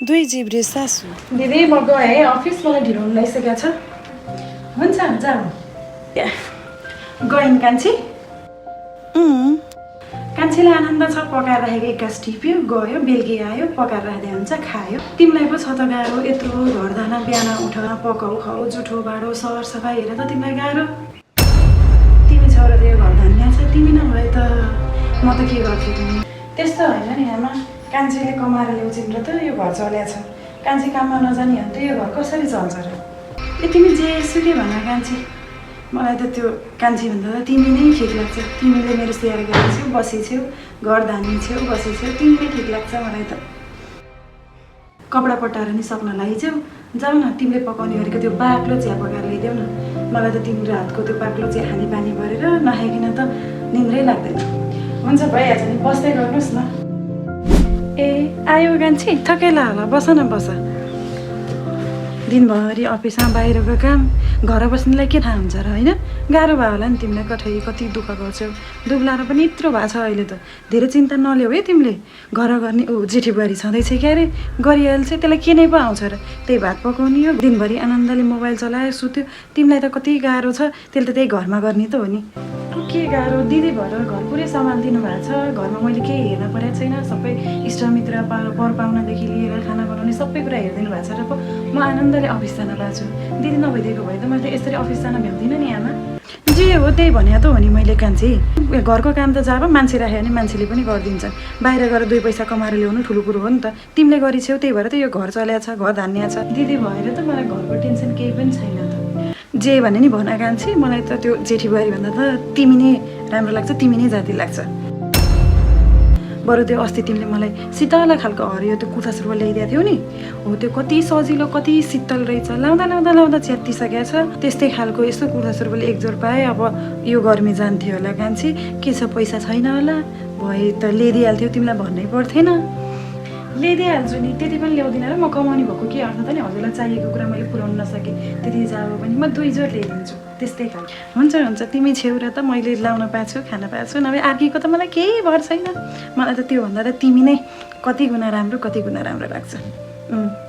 दुई जिब्रे सासू दिदी म गएँ अफिस मलाई ढिलो हुन लागिसकेको छ हुन्छ जाऊ गइन् कान्छी कान्छीलाई आनन्द छ पकाएर राखेको एक्कास टिप्यो गयो बेलुकी आयो पकाएर राख्दै हुन्छ खायो तिमीलाई पो छ त गाह्रो यत्रो घरदाना बिहान उठ पकाउ खाऊ जुठो बाडो सरसफाइ हेरेर त तिमीलाई गाह्रो तिमी छोरा त यो घर धन्या छ तिमी नभए त म त के गर्थेँ तिमी त्यस्तो होइन नि आमा कान्छीले कमाएर ल्याउँछिन् र त यो घर चल्या छ कान्छी काममा नजाने हो त यो घर कसरी चल्छ र ए तिमी जे सुके भन कान्छी मलाई त त्यो कान्छी भन्दा त तिमी नै ठिक लाग्छ तिमीले मेरो सेयर गरेछौ बसेछौ घर धानिछौ बसेछौ तिमी नै ठिक लाग्छ मलाई त कपडा पटाएर नि सक्न लागिछौ जाऊ न तिमीले पकाउने गरेको त्यो बाक्लो चिया पकाएर ल्याइदेऊ न मलाई त तिम्रो हातको त्यो बाक्लो चिया खाने बानी गरेर नखाइकन त निन्द्रै लाग्दैन हुन्छ भइहाल्छ नि बस्दै गर्नुहोस् न ए आयो कान्छी थकेला होला बस न बस दिनभरि अफिसमा बाहिरको काम घर बस्नेलाई के थाहा हुन्छ र होइन गाह्रो भयो होला नि तिमीलाई कति दुःख गर्छौ दुब्लाएर पनि यत्रो भएको छ अहिले त धेरै चिन्ता नल्याऊ है तिमीले घर गर्ने जेठी बुहारी छँदैछ क्या अरे गरिहाल्छ त्यसलाई के नै पो आउँछ र त्यही भात पकाउने हो दिनभरि आनन्दले मोबाइल चलायो सुत्यो तिमीलाई त कति गाह्रो छ त्यसले त त्यही घरमा गर्ने त हो नि के गाह्रो दिदी भएर घर पुरै सामान दिनुभएको छ घरमा मैले केही हेर्न परेको छैन सबै इष्टमित्र पर पाहुनादेखि लिएर खाना बनाउने सबै कुरा हेरिदिनु भएको छ र पो म आनन्दले अफिस जान पाएको छु दिदी नभइदिएको भए त मैले यसरी अफिस जान भ्याउँदिनँ नि आमा जे हो त्यही भने त हो नि मैले कान्छी घरको काम त जब मान्छे राख्यो भने मान्छेले पनि गरिदिन्छ बाहिर गएर दुई पैसा कमाएर ल्याउनु ठुलो कुरो हो नि त तिमीले गरिछौ त्यही भएर त यो घर चल्या छ घर धान्या छ दिदी भएर त मलाई घरको टेन्सन केही पनि छैन त जे भने नि भन कान्छी मलाई त त्यो जेठी बुहारी भन्दा त तिमी नै राम्रो लाग्छ तिमी नै जाति लाग्छ बरु त्यो अस्ति तिमीले मलाई शीतल खालको हरियो त्यो कुर्ता सुरुवाल ल्याइदिएको थियौ नि हो त्यो कति सजिलो कति शीतल रहेछ लाउँदा च्यातिसकेको छ त्यस्तै खालको यस्तो कुर्ता सुरुवाल एक जोर पाएँ अब यो गर्मी जान्थ्यो होला कान्छी के छ पैसा छैन होला भए त ल्याइदिइहाल्थ्यो तिमीलाई भन्नै पर्थेन ल्याइदिइहाल्छु नि त्यति पनि ल्याउँदिनँ र म कमाउने भएको के अर्थ त नि हजुरलाई चाहिएको कुरा मैले पुऱ्याउन नसकेँ त्यति जाब पनि म दुई जोर ल्याइदिन्छु त्यस्तै खालको हुन्छ तिमी छेउ र त मैले लाउन पाएको छु खान पाएको छु नभए अर्कीको त मलाई केही भर छैन मलाई त त्योभन्दा त तिमी नै कति गुणा राम्रो लाग्छ